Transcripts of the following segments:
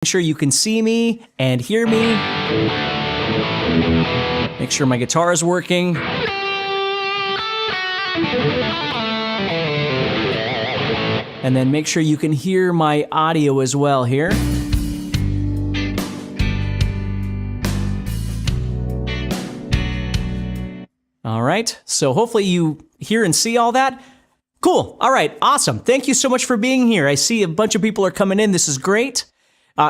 Make sure you can see me and hear me. Make sure my guitar is working. And then make sure you can hear my audio as well here. All right, so hopefully you hear and see all that. Cool, all right, awesome. Thank you so much for being here. I see a bunch of people are coming in. This is great.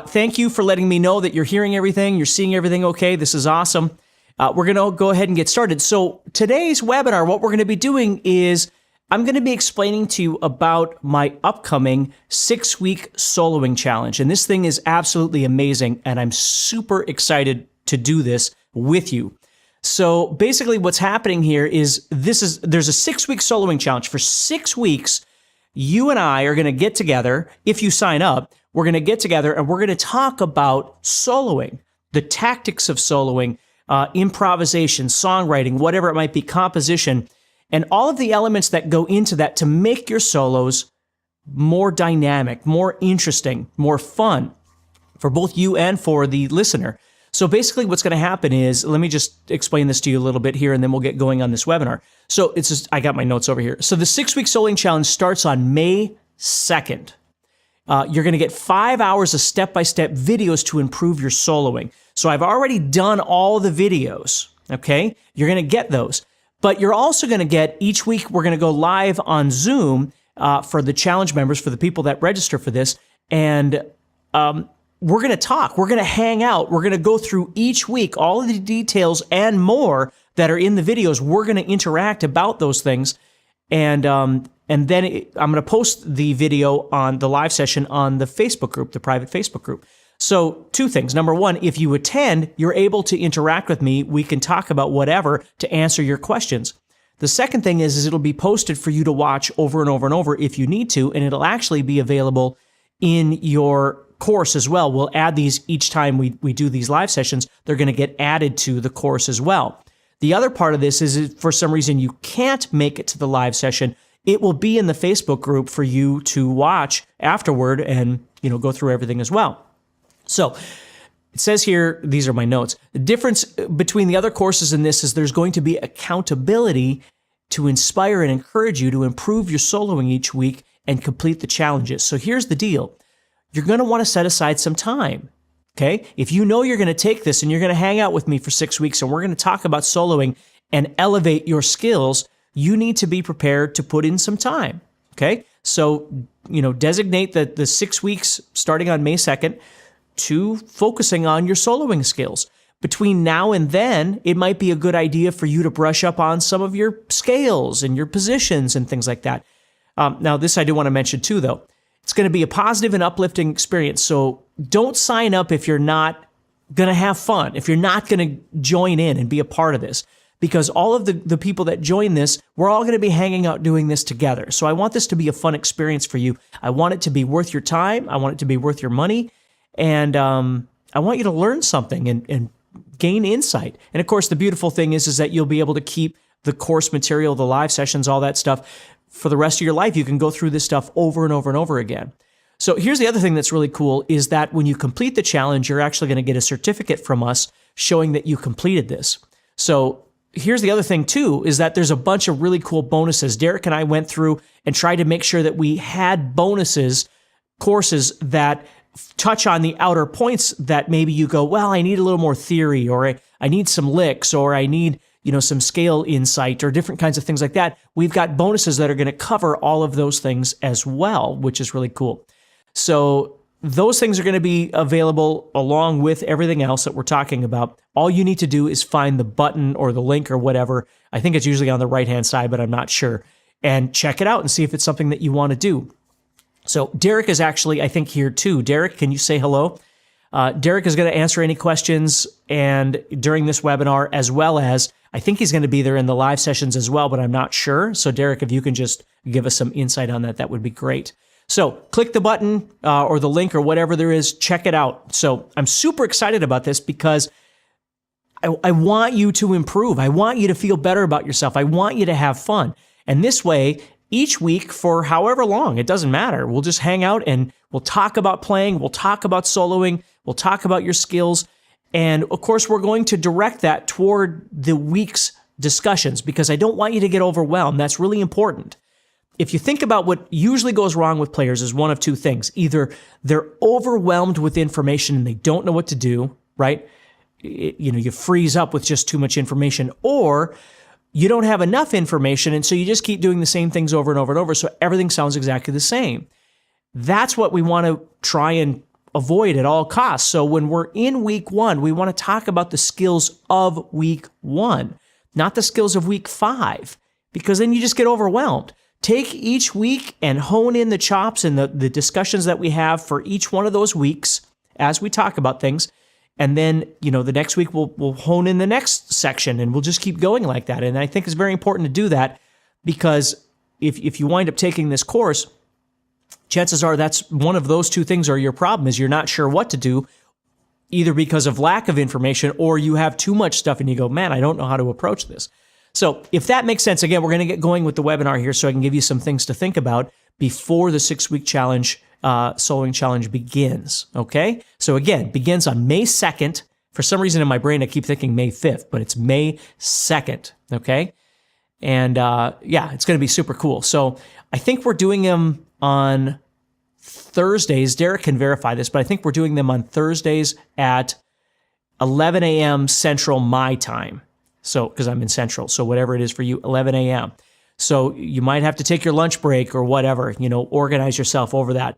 Thank you for letting me know that you're hearing everything, you're seeing everything okay. This is awesome. We're gonna go ahead and get started. So today's webinar, what we're gonna be doing is I'm gonna be explaining to you about my upcoming 6-week soloing challenge. And this thing is absolutely amazing, and I'm super excited to do this with you. So basically what's happening here is there's a 6-week soloing challenge. For 6 weeks, you and I are gonna get together. If you sign up, we're gonna get together and we're gonna talk about soloing, the tactics of soloing, improvisation, songwriting, whatever it might be, composition, and all of the elements that go into that to make your solos more dynamic, more interesting, more fun for both you and for the listener. So basically what's going to happen is, let me just explain this to you a little bit here and then we'll get going on this webinar. So I got my notes over here. So the 6-week soloing challenge starts on May 2nd. You're going to get 5 hours of step-by-step videos to improve your soloing. So I've already done all the videos, okay? You're going to get those. But you're also going to get, each week we're going to go live on Zoom for the challenge members, for the people that register for this, and we're going to talk, we're going to hang out, we're going to go through each week all of the details and more that are in the videos. We're going to interact about those things, and then I'm going to post the video on the live session on the Facebook group, the private Facebook group. So 2 things. Number 1, if you attend, you're able to interact with me. We can talk about whatever to answer your questions. The second thing is it'll be posted for you to watch over and over and over if you need to, and it'll actually be available in your course as well. We'll add these each time we do these live sessions. They're going to get added to the course as well. The other part of this is if for some reason you can't make it to the live session, it will be in the Facebook group for you to watch afterward and go through everything as well. So it says here, these are my notes. The difference between the other courses and this is there's going to be accountability to inspire and encourage you to improve your soloing each week and complete the challenges. So here's the deal. You're going to want to set aside some time, okay? If you know you're going to take this and you're going to hang out with me for 6 weeks and we're going to talk about soloing and elevate your skills, you need to be prepared to put in some time, okay? So, designate the 6 weeks starting on May 2nd to focusing on your soloing skills. Between now and then, it might be a good idea for you to brush up on some of your scales and your positions and things like that. Now, this I do want to mention too, though. It's going to be a positive and uplifting experience, so don't sign up if you're not going to have fun, if you're not going to join in and be a part of this, because all of the people that join this, we're all going to be hanging out doing this together. So I want this to be a fun experience for you. I want it to be worth your time. I want it to be worth your money. And I want you to learn something and gain insight. And of course, the beautiful thing is that you'll be able to keep the course material, the live sessions, all that stuff for the rest of your life. You can go through this stuff over and over and over again. So here's the other thing that's really cool is that when you complete the challenge, you're actually going to get a certificate from us showing that you completed this. So here's the other thing too, is that there's a bunch of really cool bonuses. Derek and I went through and tried to make sure that we had bonuses, courses that touch on the outer points that maybe you go, well, I need a little more theory, or I need some licks, or I need, some scale insight, or different kinds of things like that. We've got bonuses that are going to cover all of those things as well, which is really cool. So those things are going to be available along with everything else that we're talking about. All you need to do is find the button or the link or whatever. I think it's usually on the right-hand side, but I'm not sure. And check it out and see if it's something that you want to do. So Derek is actually, I think, here too. Derek, can you say hello? Derek is going to answer any questions and during this webinar, as well as, I think he's going to be there in the live sessions as well, but I'm not sure. So Derek, if you can just give us some insight on that, that would be great. So click the button or the link or whatever there is, check it out. So I'm super excited about this because I want you to improve. I want you to feel better about yourself. I want you to have fun. And this way, each week for however long, it doesn't matter. We'll just hang out and We'll talk about playing. We'll talk about soloing. We'll talk about your skills. And of course, we're going to direct that toward the week's discussions because I don't want you to get overwhelmed. That's really important. If you think about what usually goes wrong with players is one of two things. Either they're overwhelmed with information and they don't know what to do, right? You freeze up with just too much information, or you don't have enough information, and so you just keep doing the same things over and over and over, so everything sounds exactly the same. That's what we want to try and avoid at all costs. So when we're in week 1, we want to talk about the skills of week 1, not the skills of week 5, because then you just get overwhelmed. Take each week and hone in the chops and the discussions that we have for each one of those weeks as we talk about things. And then, the next week we'll hone in the next section and we'll just keep going like that. And I think it's very important to do that because if you wind up taking this course, chances are that's one of those two things are your problem is you're not sure what to do, either because of lack of information or you have too much stuff and you go, man, I don't know how to approach this. So if that makes sense, again, we're going to get going with the webinar here so I can give you some things to think about before the 6-week challenge, soloing challenge begins, okay? So again, begins on May 2nd. For some reason in my brain, I keep thinking May 5th, but it's May 2nd, okay? And it's going to be super cool. So I think we're doing them on Thursdays. Derek can verify this, but I think we're doing them on Thursdays at 11 a.m. Central my time. So, because I'm in Central, so whatever it is for you, 11 a.m. So you might have to take your lunch break or whatever, organize yourself over that.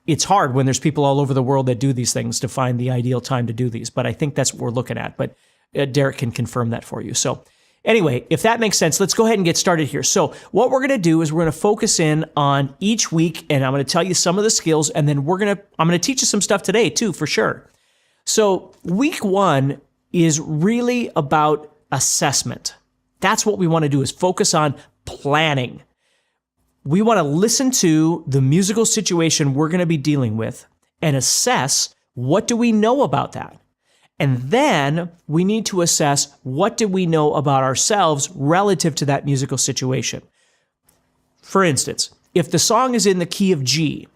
It's hard when there's people all over the world that do these things to find the ideal time to do these, but I think that's what we're looking at. But Derek can confirm that for you. So anyway, if that makes sense, let's go ahead and get started here. So what we're going to do is we're going to focus in on each week, and I'm going to tell you some of the skills, and then I'm going to teach you some stuff today too, for sure. So week 1 is really about assessment. That's what we want to do is focus on planning. We want to listen to the musical situation we're going to be dealing with and assess what do we know about that. And then we need to assess what do we know about ourselves relative to that musical situation. For instance, if the song is in the key of G,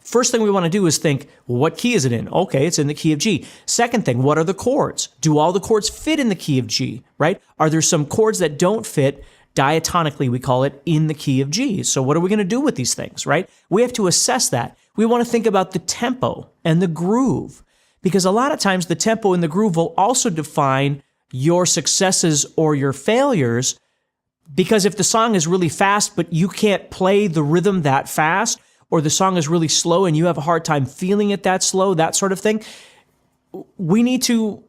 first thing we want to do is think, well, what key is it in? Okay, it's in the key of G. Second thing, what are the chords? Do all the chords fit in the key of G, right? Are there some chords that don't fit diatonically, we call it, in the key of G? So what are we going to do with these things, right? We have to assess that. We want to think about the tempo and the groove, because a lot of times the tempo and the groove will also define your successes or your failures, because if the song is really fast, but you can't play the rhythm that fast, or the song is really slow and you have a hard time feeling it that slow, that sort of thing, we need to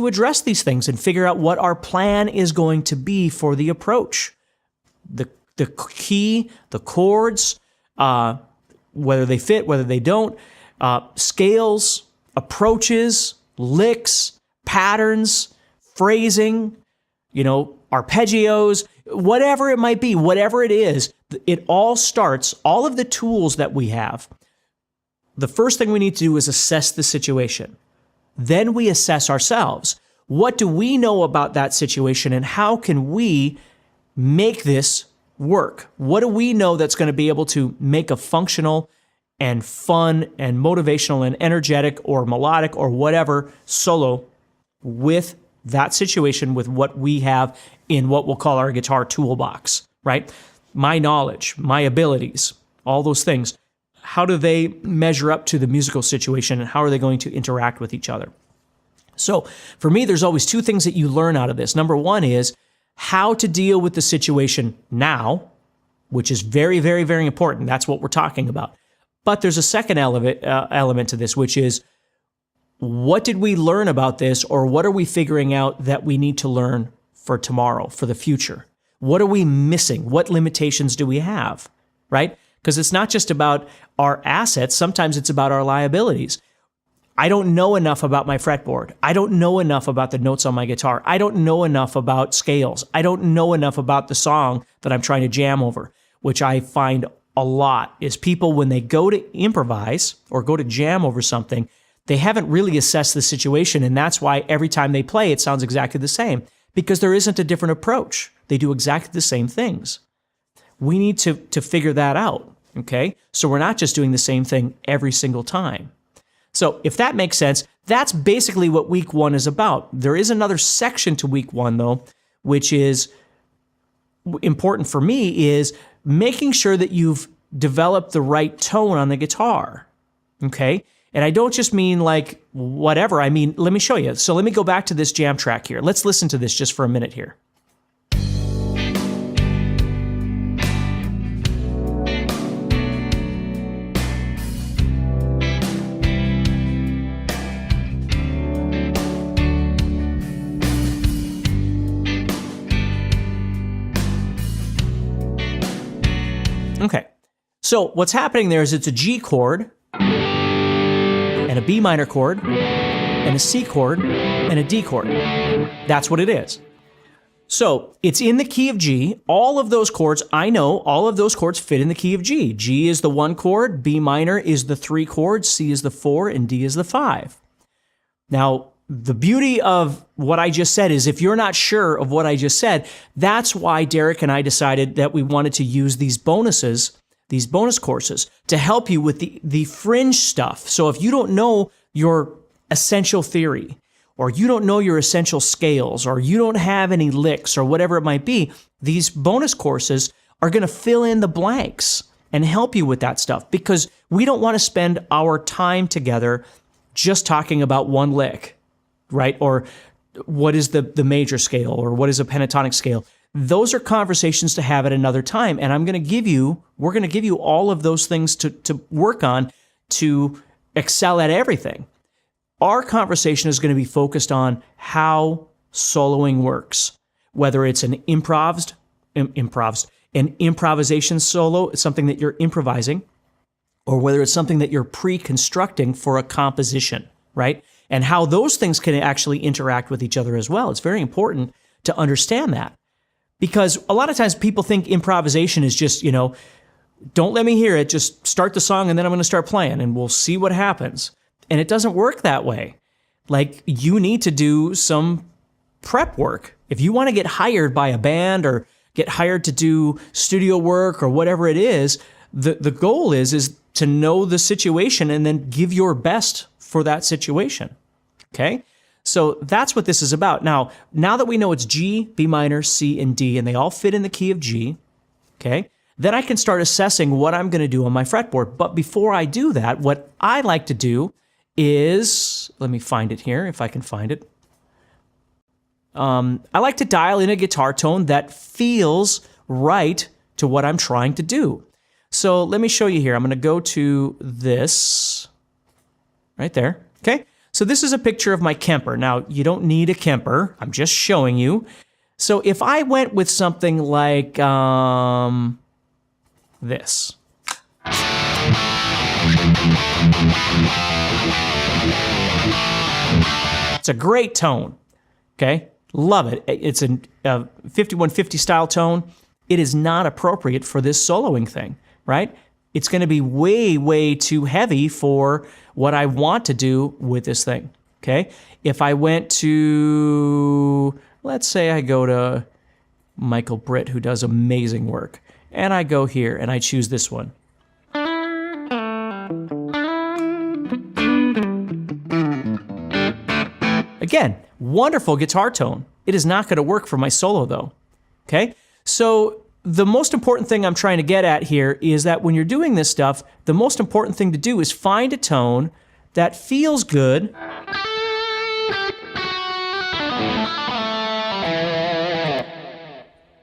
address these things and figure out what our plan is going to be for the approach. The key, the chords, whether they fit, whether they don't, scales, approaches, licks, patterns, phrasing, arpeggios, whatever it might be, whatever it is, it all starts, all of the tools that we have. The first thing we need to do is assess the situation. Then we assess ourselves. What do we know about that situation and how can we make this work? What do we know that's going to be able to make a functional and fun and motivational and energetic or melodic or whatever solo with that situation, with what we have in what we'll call our guitar toolbox, right? My knowledge, my abilities, all those things. How do they measure up to the musical situation and how are they going to interact with each other? So for me, there's always two things that you learn out of this. Number one is how to deal with the situation now, which is very, very, very important. That's what we're talking about. But there's a second element to this, which is what did we learn about this, or what are we figuring out that we need to learn for tomorrow, for the future? What are we missing? What limitations do we have, right? Because it's not just about our assets. Sometimes it's about our liabilities. I don't know enough about my fretboard. I don't know enough about the notes on my guitar. I don't know enough about scales. I don't know enough about the song that I'm trying to jam over, which I find a lot is people, when they go to improvise or go to jam over something, they haven't really assessed the situation. And that's why every time they play, it sounds exactly the same, because there isn't a different approach. They do exactly the same things. We need to figure that out. Okay? So we're not just doing the same thing every single time. So if that makes sense, that's basically what week 1 is about. There is another section to week 1, though, which is important for me, is making sure that you've developed the right tone on the guitar. Okay? And I don't just mean like whatever. I mean, let me show you. So let me go back to this jam track here. Let's listen to this just for a minute here. Okay, so what's happening there is it's a G chord, and a B minor chord, and a C chord, and a D chord. That's what it is. So it's in the key of G. All of those chords, I know, all of those chords fit in the key of G. G is the 1 chord, B minor is the 3 chord, C is the 4, and D is the 5. Now, the beauty of what I just said is if you're not sure of what I just said, that's why Derek and I decided that we wanted to use these bonuses, these bonus courses, to help you with the fringe stuff. So if you don't know your essential theory, or you don't know your essential scales, or you don't have any licks, or whatever it might be, these bonus courses are going to fill in the blanks and help you with that stuff, because we don't want to spend our time together just talking about one lick, right? Or what is the major scale, or what is a pentatonic scale? Those are conversations to have at another time. And we're going to give you all of those things to work on to excel at everything. Our conversation is going to be focused on how soloing works, whether it's an improvisation solo, it's something that you're improvising, or whether it's something that you're pre-constructing for a composition, right? And how those things can actually interact with each other as well. It's very important to understand that, because a lot of times people think improvisation is just, don't let me hear it, just start the song and then I'm going to start playing and we'll see what happens. And it doesn't work that way. Like, you need to do some prep work. If you want to get hired by a band or get hired to do studio work or whatever it is, the goal is to know the situation and then give your best for that situation. Okay? So that's what this is about. Now that we know it's G, B minor, C, and D, and they all fit in the key of G, okay, then I can start assessing what I'm going to do on my fretboard. But before I do that, what I like to do is, let me find it here, if I can find it. I like to dial in a guitar tone that feels right to what I'm trying to do. So let me show you here. I'm going to go to this right there. Okay. So this is a picture of my Kemper. Now, you don't need a Kemper. I'm just showing you. So if I went with something like this. It's a great tone. Okay. Love it. It's a 5150 style tone. It is not appropriate for this soloing thing, right? It's going to be way, way too heavy for what I want to do with this thing, okay? If I went to, let's say I go to Michael Britt, who does amazing work, and I go here and I choose this one. Again, wonderful guitar tone. It is not going to work for my solo though, okay? So the most important thing I'm trying to get at here is that when you're doing this stuff, the most important thing to do is find a tone that feels good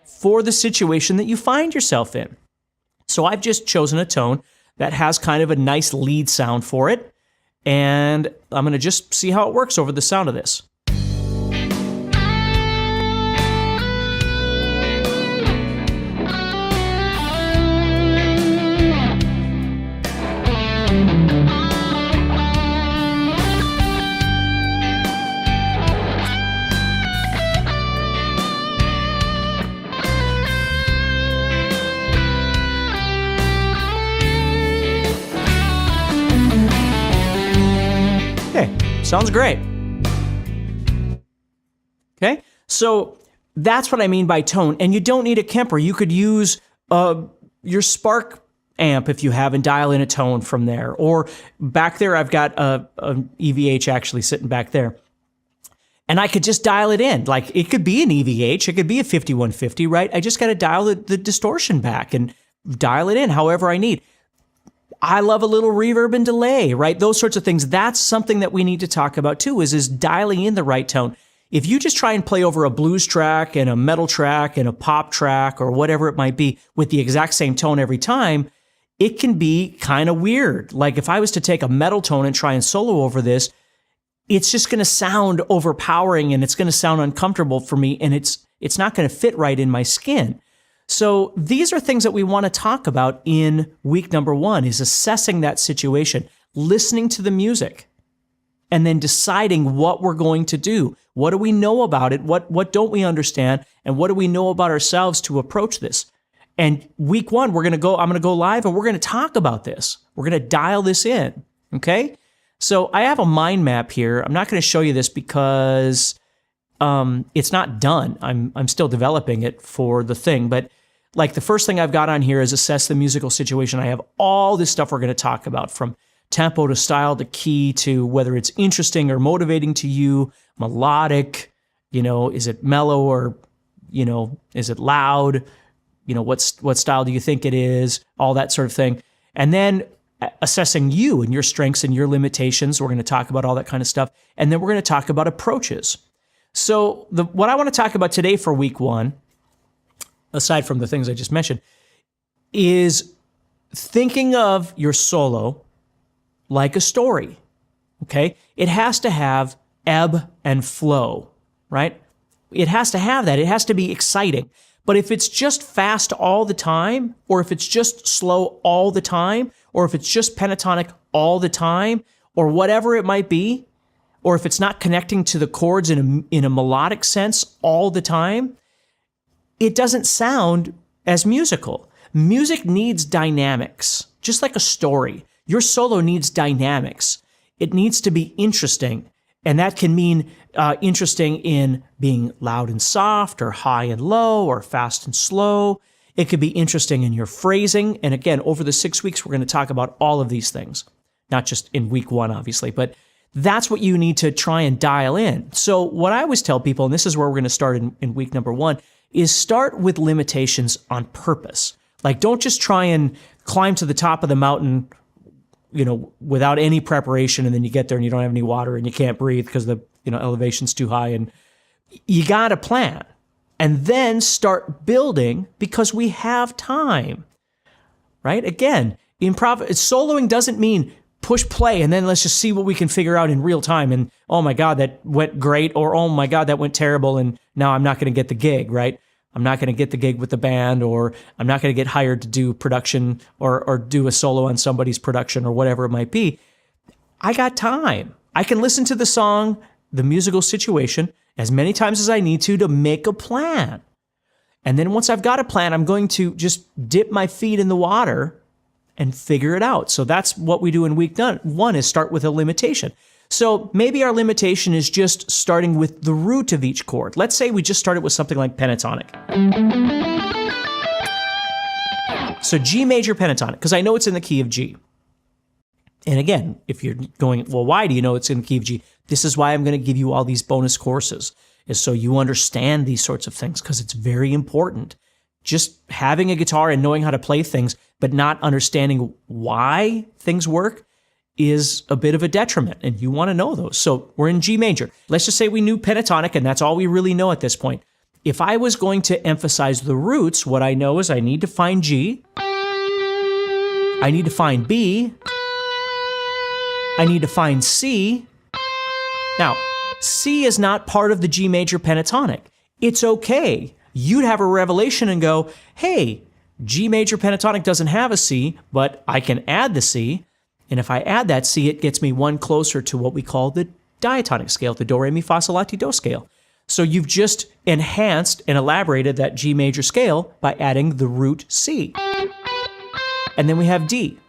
for the situation that you find yourself in. So I've just chosen a tone that has kind of a nice lead sound for it, and I'm going to just see how it works over the sound of this. Sounds great. Okay, so that's what I mean by tone. And you don't need a Kemper. You could use your Spark amp if you have and dial in a tone from there. Or back there, I've got a EVH actually sitting back there. And I could just dial it in. Like it could be an EVH, it could be a 5150, right? I just got to dial the distortion back and dial it in however I need. I love a little reverb and delay, right? Those sorts of things. That's something that we need to talk about too, is dialing in the right tone. If you just try and play over a blues track and a metal track and a pop track or whatever it might be with the exact same tone every time, it can be kind of weird. Like if I was to take a metal tone and try and solo over this, it's just going to sound overpowering and it's going to sound uncomfortable for me, and it's not going to fit right in my skin. So these are things that we want to talk about in week number 1, is assessing that situation, listening to the music, and then deciding what we're going to do. What do we know about it? What don't we understand? And what do we know about ourselves to approach this? And week 1, I'm going to go live and we're going to talk about this. We're going to dial this in. Okay? So I have a mind map here. I'm not going to show you this because it's not done. I'm still developing it for the thing. But like the first thing I've got on here is assess the musical situation. I have all this stuff we're going to talk about, from tempo to style to key to whether it's interesting or motivating to you, melodic, is it mellow or, is it loud? What style do you think it is? All that sort of thing. And then assessing you and your strengths and your limitations. We're going to talk about all that kind of stuff. And then we're going to talk about approaches. So what I want to talk about today for week 1, aside from the things I just mentioned, is thinking of your solo like a story, okay? It has to have ebb and flow, right? It has to have that. It has to be exciting. But if it's just fast all the time, or if it's just slow all the time, or if it's just pentatonic all the time, or whatever it might be, or if it's not connecting to the chords in a melodic sense all the time, it doesn't sound as musical. Music needs dynamics, just like a story. Your solo needs dynamics. It needs to be interesting. And that can mean interesting in being loud and soft, or high and low, or fast and slow. It could be interesting in your phrasing. And again, over the 6 weeks, we're going to talk about all of these things, not just in week 1, obviously, but that's what you need to try and dial in. So what I always tell people, and this is where we're going to start in week number 1, is start with limitations on purpose. Like, don't just try and climb to the top of the mountain, without any preparation, and then you get there and you don't have any water and you can't breathe because the elevation's too high. And you got to plan and then start building, because we have time, right? Again, soloing doesn't mean push play and then let's just see what we can figure out in real time. And oh my God, that went great, or oh my God, that went terrible, and now I'm not going to get the gig, right? I'm not going to get the gig with the band, or I'm not going to get hired to do production or do a solo on somebody's production or whatever it might be. I got time. I can listen to the song, the musical situation, as many times as I need to make a plan. And then once I've got a plan, I'm going to just dip my feet in the water and figure it out. So that's what we do in week 1, is start with a limitation. So maybe our limitation is just starting with the root of each chord. Let's say we just started with something like pentatonic. So G major pentatonic, because I know it's in the key of G. And again, if you're going, well, why do you know it's in the key of G? This is why I'm going to give you all these bonus courses, is so you understand these sorts of things, because it's very important. Just having a guitar and knowing how to play things, but not understanding why things work, is a bit of a detriment, and you want to know those. So we're in G major. Let's just say we knew pentatonic, and that's all we really know at this point. If I was going to emphasize the roots, what I know is I need to find G, I need to find B, I need to find C. Now, C is not part of the G major pentatonic. It's okay. You'd have a revelation and go, hey, G major pentatonic doesn't have a C, but I can add the C. And if I add that C, it gets me one closer to what we call the diatonic scale, the do, re, mi, fa, sol, la, ti, do scale. So you've just enhanced and elaborated that G major scale by adding the root C. And then we have D.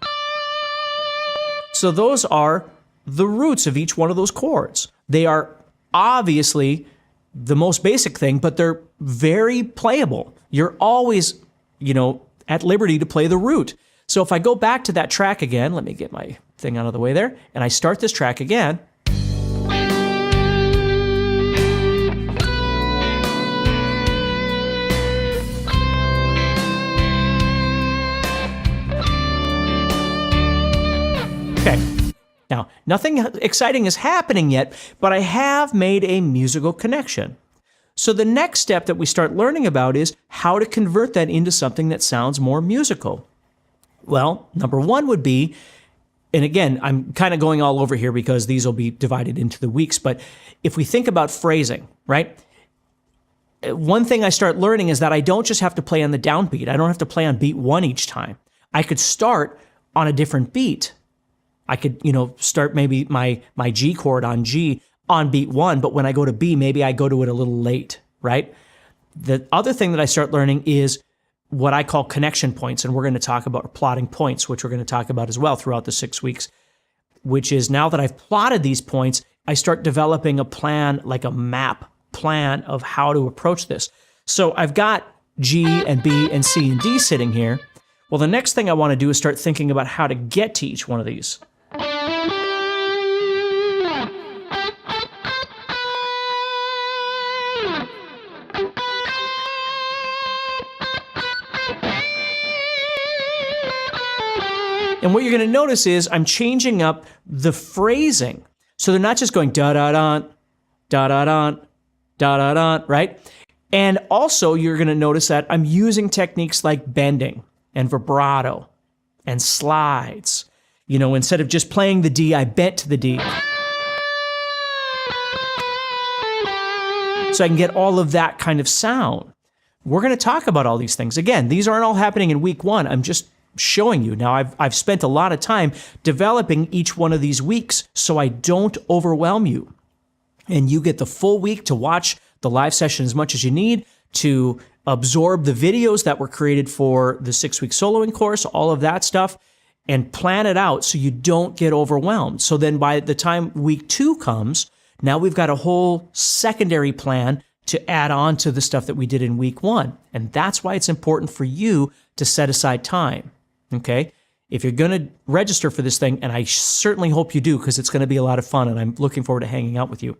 So those are the roots of each one of those chords. They are obviously the most basic thing, but they're very playable. You're always, at liberty to play the root. So if I go back to that track again, let me get my thing out of the way there, and I start this track again. Okay, now nothing exciting is happening yet, but I have made a musical connection. So the next step that we start learning about is how to convert that into something that sounds more musical. Well, number one would be, and again, I'm kind of going all over here because these will be divided into the weeks, but if we think about phrasing, right? One thing I start learning is that I don't just have to play on the downbeat. I don't have to play on beat 1 each time. I could start on a different beat. I could, start maybe my G chord on G on beat 1, but when I go to B, maybe I go to it a little late, right? The other thing that I start learning is what I call connection points, and we're going to talk about plotting points, which we're going to talk about as well throughout the 6 weeks, which is now that I've plotted these points, I start developing a plan, like a map plan of how to approach this. So I've got G and B and C and D sitting here. Well, the next thing I want to do is start thinking about how to get to each one of these. And what you're going to notice is I'm changing up the phrasing. So they're not just going da-da-da, da-da-da, da-da-da, right? And also you're going to notice that I'm using techniques like bending and vibrato and slides. Instead of just playing the D, I bent to the D. So I can get all of that kind of sound. We're going to talk about all these things. Again, these aren't all happening in week 1. I'm just showing you. Now, I've spent a lot of time developing each one of these weeks so I don't overwhelm you. And you get the full week to watch the live session as much as you need, to absorb the videos that were created for the 6-week soloing course, all of that stuff, and plan it out so you don't get overwhelmed. So then by the time week 2 comes, now we've got a whole secondary plan to add on to the stuff that we did in week 1. And that's why it's important for you to set aside time. Okay, if you're going to register for this thing, and I certainly hope you do because it's going to be a lot of fun and I'm looking forward to hanging out with you.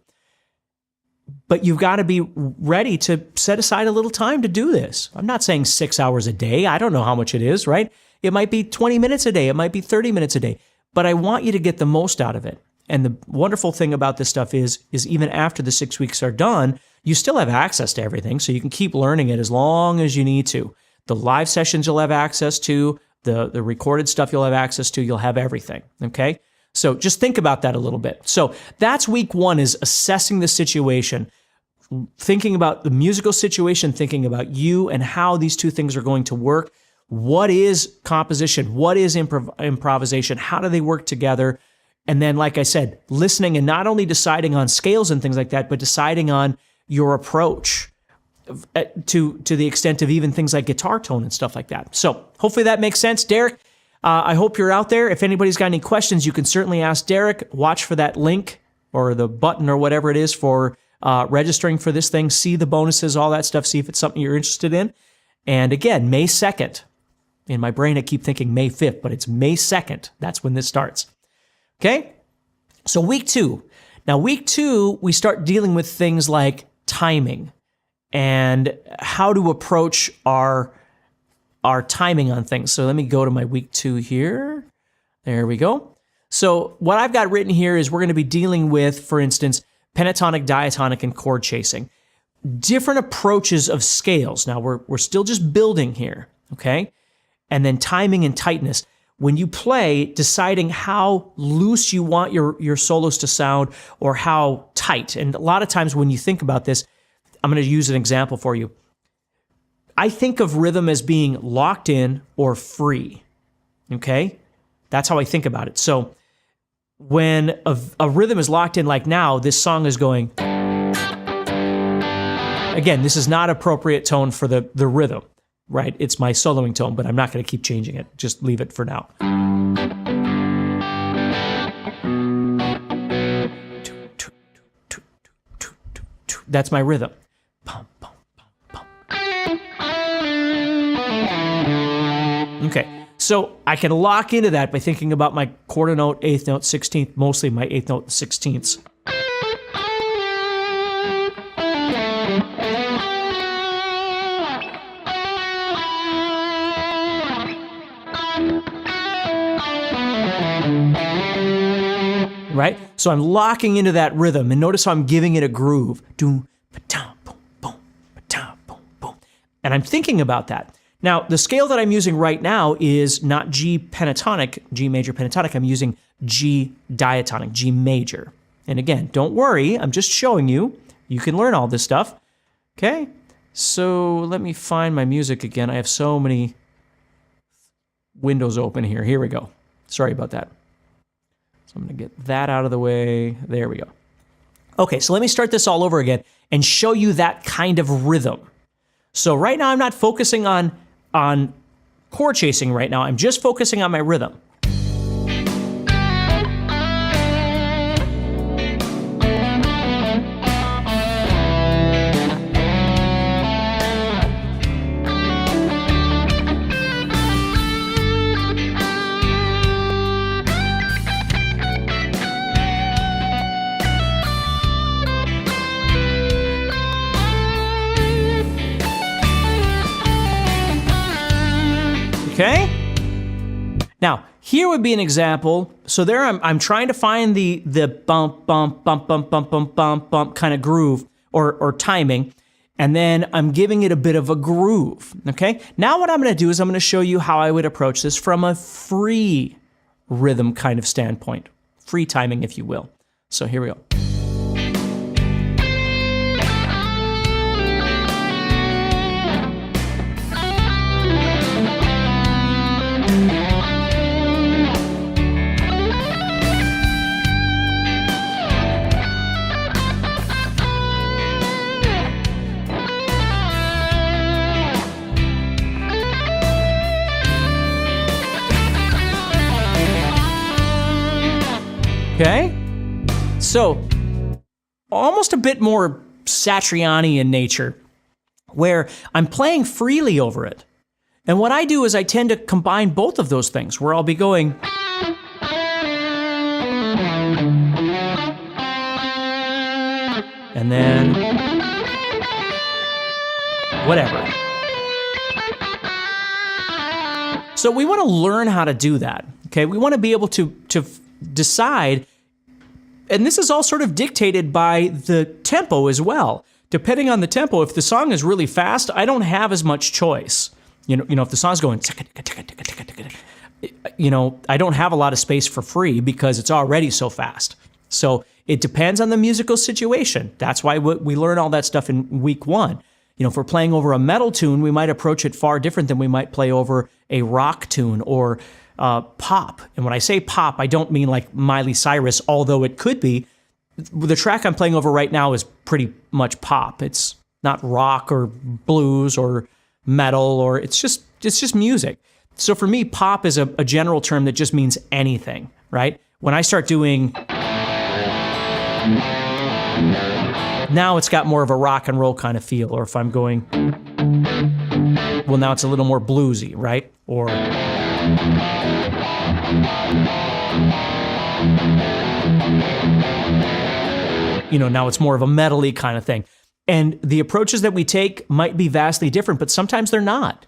But you've got to be ready to set aside a little time to do this. I'm not saying 6 hours a day. I don't know how much it is, right? It might be 20 minutes a day. It might be 30 minutes a day. But I want you to get the most out of it. And the wonderful thing about this stuff is even after the 6 weeks are done, you still have access to everything. So you can keep learning it as long as you need to. The live sessions you'll have access to. The recorded stuff you'll have access to, you'll have everything, okay? So just think about that a little bit. So that's week 1, is assessing the situation, thinking about the musical situation, thinking about you and how these two things are going to work. What is composition? What is improvisation? How do they work together? And then, like I said, listening and not only deciding on scales and things like that, but deciding on your approach to the extent of even things like guitar tone and stuff like that. So hopefully that makes sense. Derek, I hope you're out there. If anybody's got any questions, you can certainly ask Derek. Watch for that link or the button or whatever it is for registering for this thing. See the bonuses, all that stuff. See if it's something you're interested in. And again, May 2nd. In my brain, I keep thinking May 5th, but it's May 2nd. That's when this starts. Okay? So week 2. Now, week 2, we start dealing with things like timing and how to approach our timing on things. So let me go to my week 2 here. There we go. So what I've got written here is we're going to be dealing with, for instance, pentatonic, diatonic, and chord chasing. Different approaches of scales. Now, we're still just building here, okay? And then timing and tightness. When you play, deciding how loose you want your solos to sound or how tight. And a lot of times when you think about this, I'm going to use an example for you. I think of rhythm as being locked in or free, okay? That's how I think about it. So when a rhythm is locked in, like now, this song is going. Again, this is not appropriate tone for the rhythm, right? It's my soloing tone, but I'm not going to keep changing it. Just leave it for now. That's my rhythm. Okay, So I can lock into that by thinking about my quarter note, eighth note, 16th, mostly my eighth note and 16ths. Right? So I'm locking into that rhythm, and notice how I'm giving it a groove. Doom, pa-tom, boom, boom, pa-tom, boom, boom. And I'm thinking about that. Now, the scale that I'm using right now is not G pentatonic, G major pentatonic. I'm using G diatonic, G major. And again, don't worry, I'm just showing you. You can learn all this stuff. Okay? So let me find my music again. I have so many windows open here. Here we go. Sorry about that. So I'm going to get that out of the way. There we go. Okay, so let me start this all over again and show you that kind of rhythm. So right now I'm not focusing on chord chasing right now. I'm just focusing on my rhythm. Okay? Now, here would be an example. So there I'm trying to find the bump, bump, bump, bump, bump, bump, bump, bump kind of groove or timing. And then I'm giving it a bit of a groove. Okay? Now what I'm going to do is I'm going to show you how I would approach this from a free rhythm kind of standpoint. Free timing, if you will. So here we go. Okay, so almost a bit more Satriani in nature, where I'm playing freely over it. And what I do is I tend to combine both of those things, where I'll be going... and then... whatever. So we want to learn how to do that, okay? We want to be able to decide, and this is all sort of dictated by the tempo as well. Depending on the tempo, if the song is really fast, I don't have as much choice. You know, if the song's going, I don't have a lot of space for free because it's already so fast. So it depends on the musical situation. That's why we learn all that stuff in week 1. You know, if we're playing over a metal tune, we might approach it far different than we might play over a rock tune or pop. And when I say pop, I don't mean like Miley Cyrus, although it could be. The track I'm playing over right now is pretty much pop. It's not rock or blues or metal, or it's just music. So for me, pop is a general term that just means anything, right? When I start doing... now it's got more of a rock and roll kind of feel. Or if I'm going... well, now it's a little more bluesy, right? Or... now it's more of a metal-y kind of thing. And the approaches that we take might be vastly different, but sometimes they're not.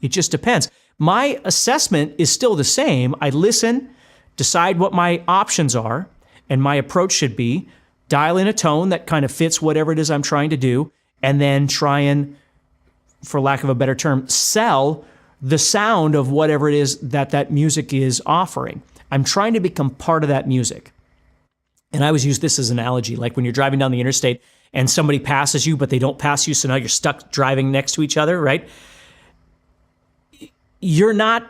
It just depends. My assessment is still the same. I listen, decide what my options are, and my approach should be dial in a tone that kind of fits whatever it is I'm trying to do, and then try and, for lack of a better term, sell the sound of whatever it is that music is offering. I'm trying to become part of that music. And I always use this as an analogy, like when you're driving down the interstate and somebody passes you, but they don't pass you, so now you're stuck driving next to each other, right? You're not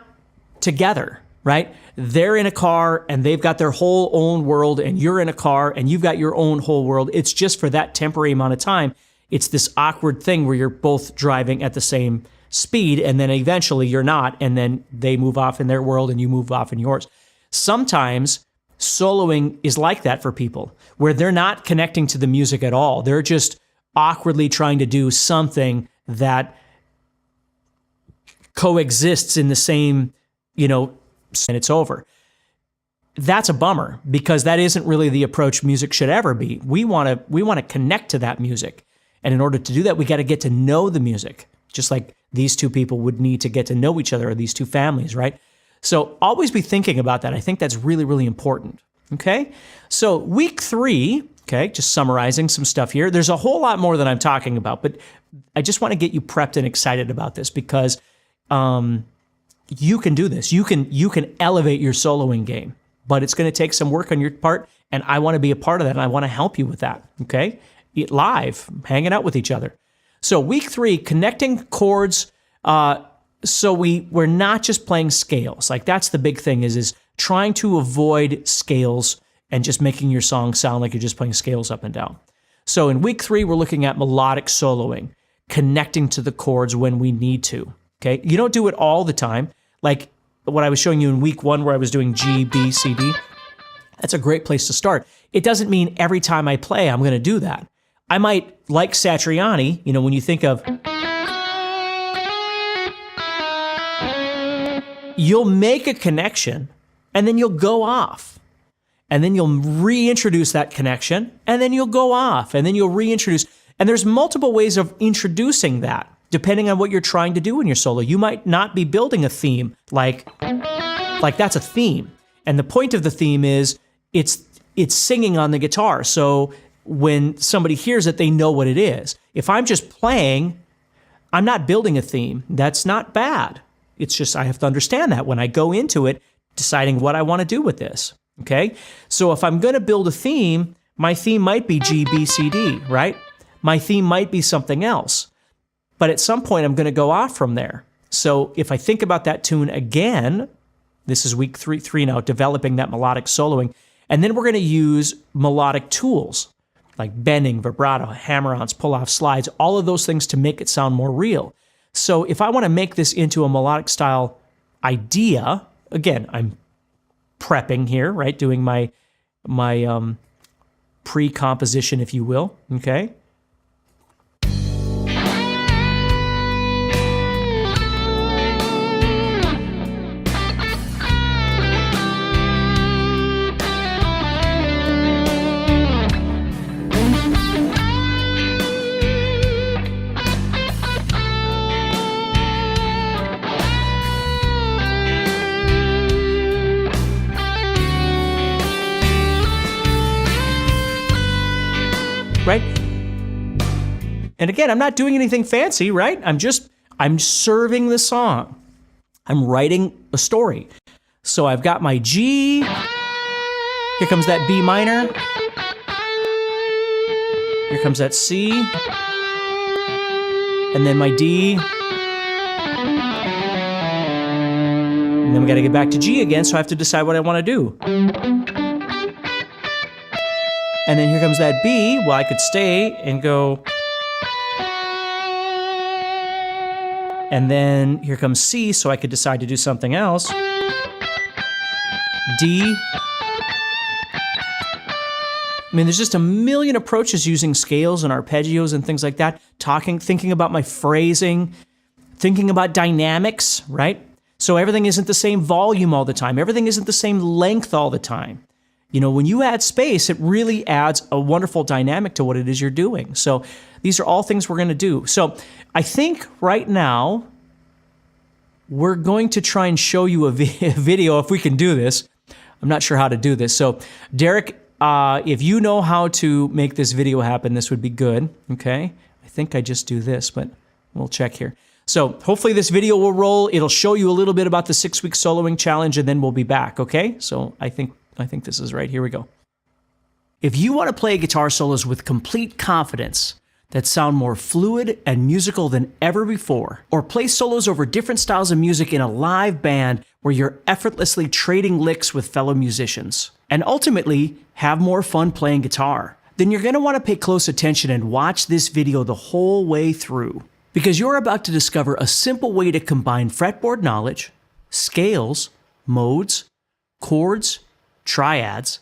together, right? They're in a car and they've got their whole own world, and you're in a car and you've got your own whole world. It's just for that temporary amount of time. It's this awkward thing where you're both driving at the same speed, and then eventually you're not, and then they move off in their world and you move off in yours. Sometimes soloing is like that for people, where they're not connecting to the music at all. They're just awkwardly trying to do something that coexists in the same and it's over. That's a bummer because that isn't really the approach music should ever be. We want to connect to that music. And in order to do that, we got to get to know the music, just like these two people would need to get to know each other, or these two families, right? So always be thinking about that. I think that's really, really important. Okay? So week 3, okay, just summarizing some stuff here. There's a whole lot more that I'm talking about, but I just want to get you prepped and excited about this because you can do this. You can elevate your soloing game, but it's going to take some work on your part, and I want to be a part of that, and I want to help you with that, okay? Live, hanging out with each other. So week 3, connecting chords. So we're not just playing scales. Like that's the big thing is trying to avoid scales and just making your song sound like you're just playing scales up and down. So in week 3, we're looking at melodic soloing, connecting to the chords when we need to, okay? You don't do it all the time. Like what I was showing you in week 1 where I was doing G, B, C, D. That's a great place to start. It doesn't mean every time I play, I'm going to do that. I might, like Satriani, when you think of, you'll make a connection and then you'll go off. And then you'll reintroduce that connection and then you'll go off and then you'll reintroduce. And there's multiple ways of introducing that depending on what you're trying to do in your solo. You might not be building a theme like that's a theme. And the point of the theme is it's singing on the guitar. So when somebody hears it, they know what it is. If I'm just playing, I'm not building a theme. That's not bad. It's just I have to understand that when I go into it, deciding what I want to do with this, okay? So if I'm going to build a theme, my theme might be G, B, C, D, right? My theme might be something else. But at some point, I'm going to go off from there. So if I think about that tune again, this is week 3 now, developing that melodic soloing, and then we're going to use melodic tools like bending, vibrato, hammer-ons, pull-off slides, all of those things to make it sound more real. So if I want to make this into a melodic style idea, again, I'm prepping here, right? Doing my pre-composition, if you will, okay? Right? And again, I'm not doing anything fancy, right? I'm serving the song. I'm writing a story. So I've got my G. Here comes that B minor. Here comes that C. And then my D. And then we got to get back to G again, so I have to decide what I want to do. And then here comes that B. Well, I could stay and go. And then here comes C, so I could decide to do something else. D. I mean, there's just a million approaches using scales and arpeggios and things like that. Thinking about my phrasing, thinking about dynamics, right? So everything isn't the same volume all the time. Everything isn't the same length all the time. When you add space, it really adds a wonderful dynamic to what it is you're doing. So these are all things we're going to do. So I think right now we're going to try and show you a video if we can do this. I'm not sure how to do this. So Derek, if you know how to make this video happen, this would be good. Okay. I think I just do this, but we'll check here. So hopefully this video will roll. It'll show you a little bit about the 6-week soloing challenge, and then we'll be back. Okay. So I think this is right. Here we go. If you want to play guitar solos with complete confidence that sound more fluid and musical than ever before, or play solos over different styles of music in a live band where you're effortlessly trading licks with fellow musicians, and ultimately have more fun playing guitar, then you're going to want to pay close attention and watch this video the whole way through, because you're about to discover a simple way to combine fretboard knowledge, scales, modes, chords, triads,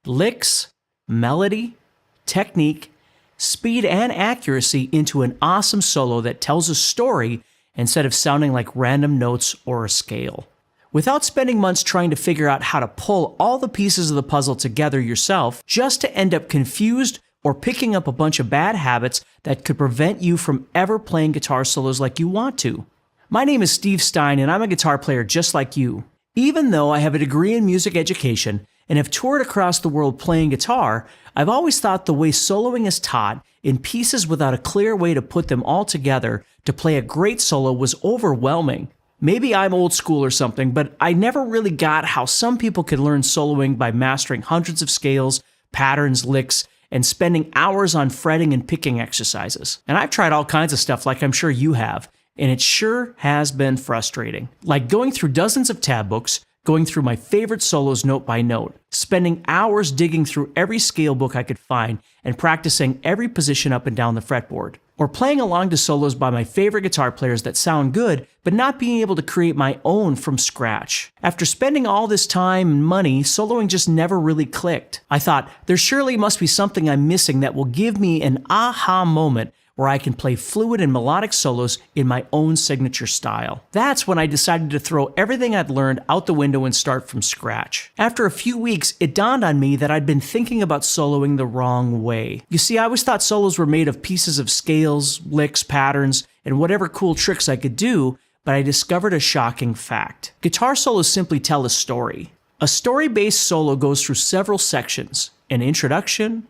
licks, melody, technique, speed, and accuracy into an awesome solo that tells a story instead of sounding like random notes or a scale. without spending months trying to figure out how to pull all the pieces of the puzzle together yourself just to end up confused or picking up a bunch of bad habits that could prevent you from ever playing guitar solos like you want to. My name is Steve Stine, and I'm a guitar player just like you. Even though I have a degree in music education and have toured across the world playing guitar, I've always thought the way soloing is taught, in pieces without a clear way to put them all together to play a great solo, was overwhelming. Maybe I'm old school or something, but I never really got how some people can learn soloing by mastering hundreds of scales, patterns, licks, and spending hours on fretting and picking exercises. And I've tried all kinds of stuff like I'm sure you have, and it sure has been frustrating. Like going through dozens of tab books, going through my favorite solos note by note, spending hours digging through every scale book I could find and practicing every position up and down the fretboard. Or playing along to solos by my favorite guitar players that sound good, but not being able to create my own from scratch. After spending all this time and money, soloing just never really clicked. I thought, there surely must be something I'm missing that will give me an aha moment where I can play fluid and melodic solos in my own signature style. That's when I decided to throw everything I'd learned out the window and start from scratch. After a few weeks, it dawned on me that I'd been thinking about soloing the wrong way. You see, I always thought solos were made of pieces of scales, licks, patterns, and whatever cool tricks I could do, but I discovered a shocking fact. Guitar solos simply tell a story. A story-based solo goes through several sections: an introduction,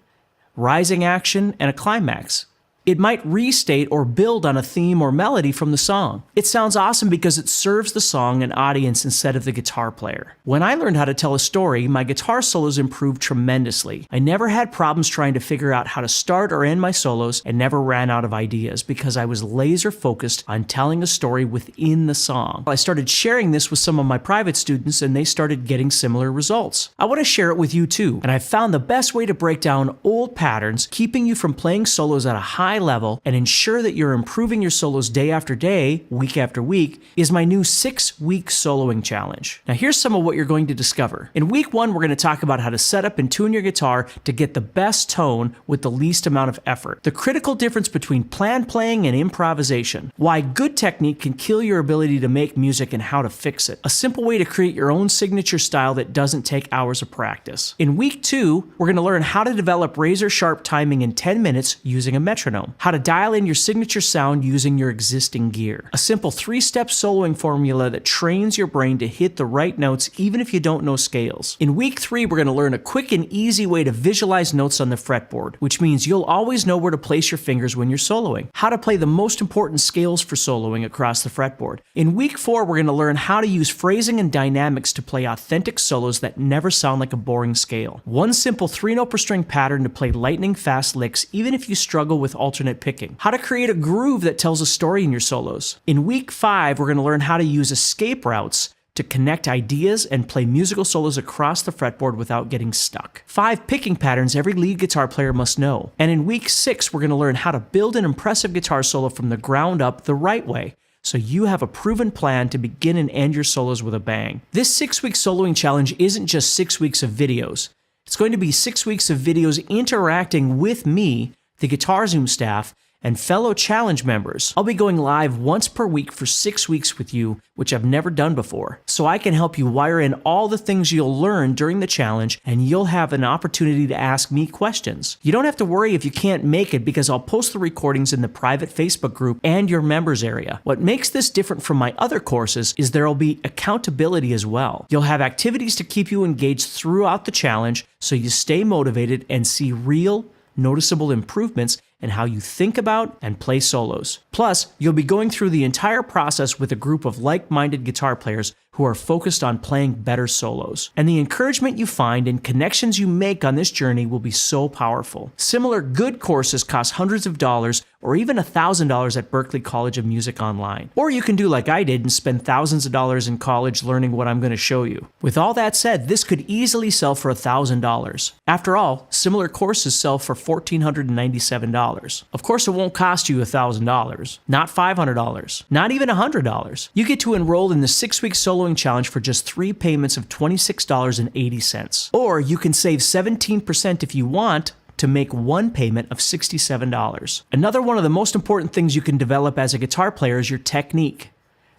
rising action, and a climax. It might restate or build on a theme or melody from the song. It sounds awesome because it serves the song and audience instead of the guitar player. When I learned how to tell a story, my guitar solos improved tremendously. I never had problems trying to figure out how to start or end my solos and never ran out of ideas because I was laser focused on telling a story within the song. I started sharing this with some of my private students and they started getting similar results. I want to share it with you too, and I found the best way to break down old patterns, keeping you from playing solos at a high level and ensure that you're improving your solos day after day, week after week, is my new 6-week soloing challenge. Now here's some of what you're going to discover. In week 1, we're going to talk about how to set up and tune your guitar to get the best tone with the least amount of effort. The critical difference between planned playing and improvisation. Why good technique can kill your ability to make music and how to fix it. A simple way to create your own signature style that doesn't take hours of practice. In week 2, we're going to learn how to develop razor-sharp timing in 10 minutes using a metronome. How to dial in your signature sound using your existing gear. A simple 3-step soloing formula that trains your brain to hit the right notes even if you don't know scales. In week 3, we're going to learn a quick and easy way to visualize notes on the fretboard, which means you'll always know where to place your fingers when you're soloing. How to play the most important scales for soloing across the fretboard. In week 4, we're going to learn how to use phrasing and dynamics to play authentic solos that never sound like a boring scale. One simple 3-note per string pattern to play lightning fast licks even if you struggle with alternate picking. How to create a groove that tells a story in your solos. In week 5, we're going to learn how to use escape routes to connect ideas and play musical solos across the fretboard without getting stuck. 5 picking patterns every lead guitar player must know. And in week 6, we're going to learn how to build an impressive guitar solo from the ground up the right way, so you have a proven plan to begin and end your solos with a bang. This 6-week soloing challenge isn't just 6 weeks of videos. It's going to be 6 weeks of videos interacting with me, the GuitarZoom staff, and fellow challenge members. I'll be going live once per week for 6 weeks with you, which I've never done before, so I can help you wire in all the things you'll learn during the challenge, and you'll have an opportunity to ask me questions. You don't have to worry if you can't make it because I'll post the recordings in the private Facebook group and your members area. What makes this different from my other courses is there'll be accountability as well. You'll have activities to keep you engaged throughout the challenge so you stay motivated and see real, noticeable improvements in how you think about and play solos. Plus, you'll be going through the entire process with a group of like-minded guitar players who are focused on playing better solos. And the encouragement you find and connections you make on this journey will be so powerful. Similar good courses cost hundreds of dollars or even $1,000 at Berklee College of Music Online. Or you can do like I did and spend thousands of dollars in college learning what I'm going to show you. With all that said, this could easily sell for $1,000. After all, similar courses sell for $1,497. Of course, it won't cost you $1,000, not $500, not even $100. You get to enroll in the 6-week soloing challenge for just 3 payments of $26.80. Or you can save 17% if you want to make 1 payment of $67. Another one of the most important things you can develop as a guitar player is your technique.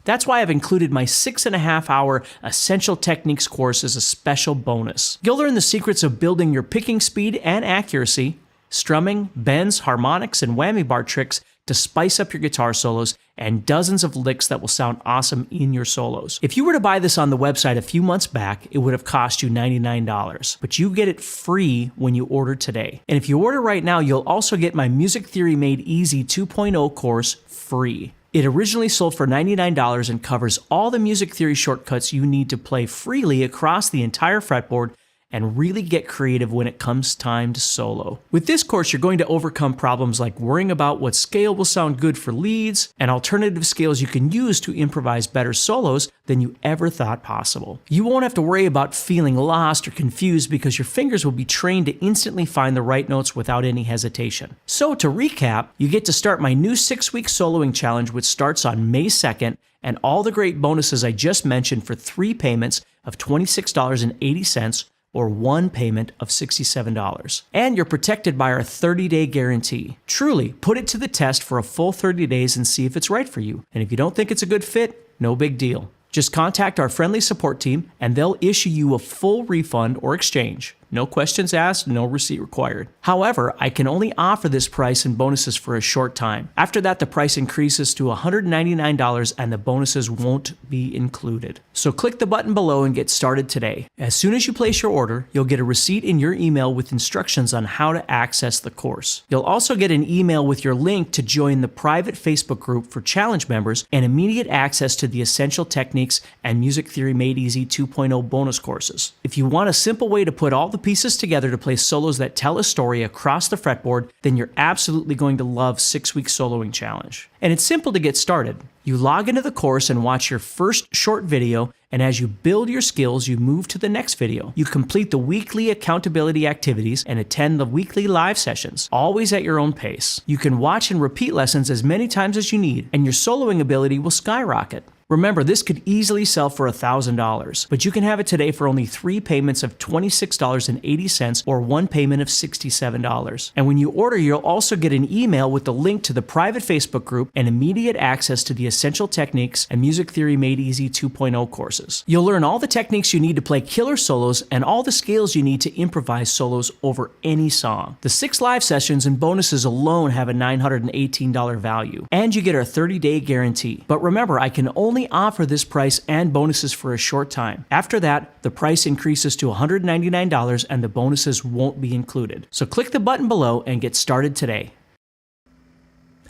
That's why I've included my 6.5-hour Essential Techniques course as a special bonus. You'll learn the secrets of building your picking speed and accuracy, strumming, bends, harmonics, and whammy bar tricks to spice up your guitar solos, and dozens of licks that will sound awesome in your solos. If you were to buy this on the website a few months back, it would have cost you $99, but you get it free when you order today. And if you order right now, you'll also get my Music Theory Made Easy 2.0 course free. It originally sold for $99 and covers all the music theory shortcuts you need to play freely across the entire fretboard and really get creative when it comes time to solo. With this course, you're going to overcome problems like worrying about what scale will sound good for leads and alternative scales you can use to improvise better solos than you ever thought possible. You won't have to worry about feeling lost or confused because your fingers will be trained to instantly find the right notes without any hesitation. So to recap, you get to start my new 6-week soloing challenge, which starts on May 2nd, and all the great bonuses I just mentioned for 3 payments of $26.80 or 1 payment of $67. And you're protected by our 30-day guarantee. Truly, put it to the test for a full 30 days and see if it's right for you. And if you don't think it's a good fit, no big deal. Just contact our friendly support team and they'll issue you a full refund or exchange. No questions asked, no receipt required. However, I can only offer this price and bonuses for a short time. After that, the price increases to $199 and the bonuses won't be included. So click the button below and get started today. As soon as you place your order, you'll get a receipt in your email with instructions on how to access the course. You'll also get an email with your link to join the private Facebook group for challenge members and immediate access to the Essential Techniques and Music Theory Made Easy 2.0 bonus courses. If you want a simple way to put all the pieces together to play solos that tell a story across the fretboard, then you're absolutely going to love 6-week soloing challenge. And it's simple to get started. You log into the course and watch your first short video, and as you build your skills, you move to the next video. You complete the weekly accountability activities and attend the weekly live sessions, always at your own pace. You can watch and repeat lessons as many times as you need, and your soloing ability will skyrocket. Remember, this could easily sell for $1,000, but you can have it today for only 3 payments of $26.80 or 1 payment of $67. And when you order, you'll also get an email with the link to the private Facebook group and immediate access to the Essential Techniques and Music Theory Made Easy 2.0 courses. You'll learn all the techniques you need to play killer solos and all the scales you need to improvise solos over any song. The 6 live sessions and bonuses alone have a $918 value, and you get our 30-day guarantee. But remember, I can only offer this price and bonuses for a short time. After that, the price increases to $199 and the bonuses won't be included. So click the button below and get started today.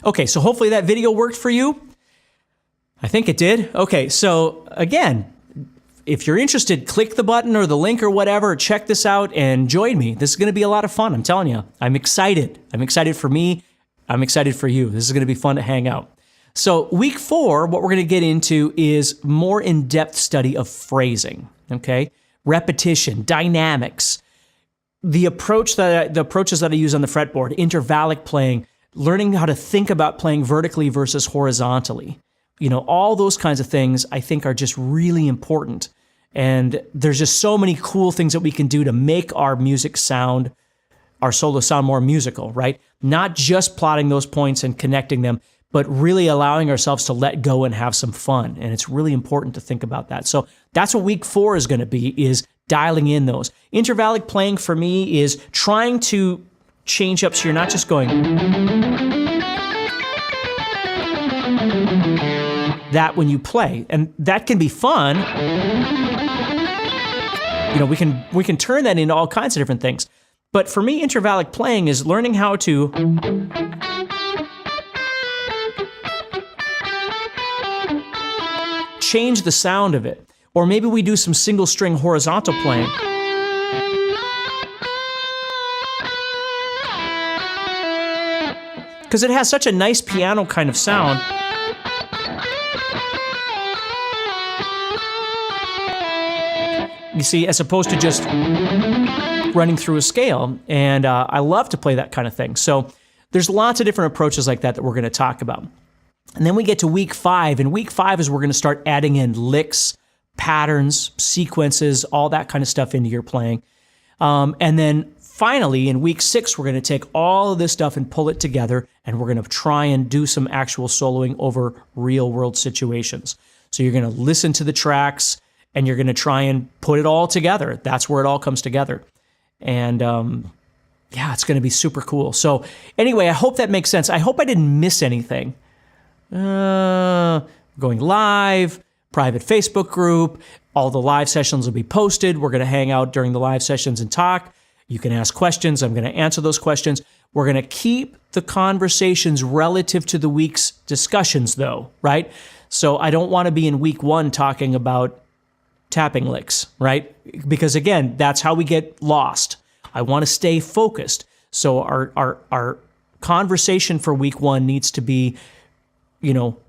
Okay, so hopefully that video worked for you. I think it did. Okay, so again, if you're interested, click the button or the link or whatever, check this out and join me. This is going to be a lot of fun, I'm telling you. I'm excited. I'm excited for me. I'm excited for you. This is going to be fun to hang out. So week 4, what we're going to get into is more in-depth study of phrasing, okay? Repetition, dynamics, the approaches that I use on the fretboard, intervallic playing, learning how to think about playing vertically versus horizontally. You know, all those kinds of things I think are just really important. And there's just so many cool things that we can do to make our music sound, our solo sound more musical, right? Not just plotting those points and connecting them, but really allowing ourselves to let go and have some fun. And it's really important to think about that. So that's what week 4 is going to be, is dialing in those. Intervallic playing for me is trying to change up so you're not just going that when you play. And that can be fun. You know, we can turn that into all kinds of different things. But for me, intervallic playing is learning how to change the sound of it. Or maybe we do some single string horizontal playing. Because it has such a nice piano kind of sound. You see, as opposed to just running through a scale. And I love to play that kind of thing. So there's lots of different approaches like that we're going to talk about. And then we get to week 5, and week 5 is we're going to start adding in licks, patterns, sequences, all that kind of stuff into your playing. And then finally, in week 6, we're going to take all of this stuff and pull it together, and we're going to try and do some actual soloing over real-world situations. So you're going to listen to the tracks and you're going to try and put it all together. That's where it all comes together. And yeah, it's going to be super cool. So anyway, I hope that makes sense. I hope I didn't miss anything. Going live, private Facebook group, all the live sessions will be posted. We're going to hang out during the live sessions and talk. You can ask questions. I'm going to answer those questions. We're going to keep the conversations relative to the week's discussions though, right? So I don't want to be in week 1 talking about tapping licks, right? Because again, that's how we get lost. I want to stay focused. So our conversation for week 1 needs to be,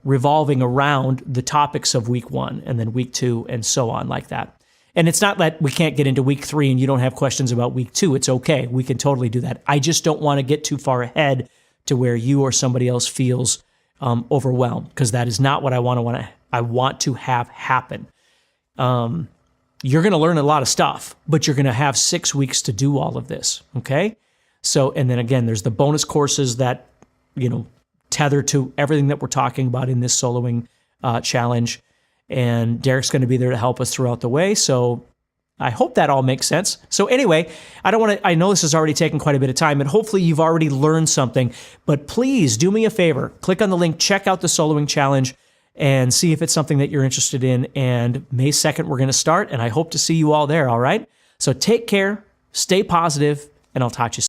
revolving around the topics of week 1 and then week 2 and so on like that. And it's not that we can't get into week 3 and you don't have questions about week 2. It's okay. We can totally do that. I just don't want to get too far ahead to where you or somebody else feels overwhelmed, because that is not what I want to have happen. You're going to learn a lot of stuff, but you're going to have 6 weeks to do all of this. Okay. So, and then again, there's the bonus courses that, tether to everything that we're talking about in this soloing challenge. And Derek's going to be there to help us throughout the way. So I hope that all makes sense. So anyway, I know this has already taken quite a bit of time, and hopefully you've already learned something, but please do me a favor, click on the link, check out the soloing challenge and see if it's something that you're interested in. And May 2nd, we're going to start, and I hope to see you all there. All right. So take care, stay positive, and I'll talk to you soon.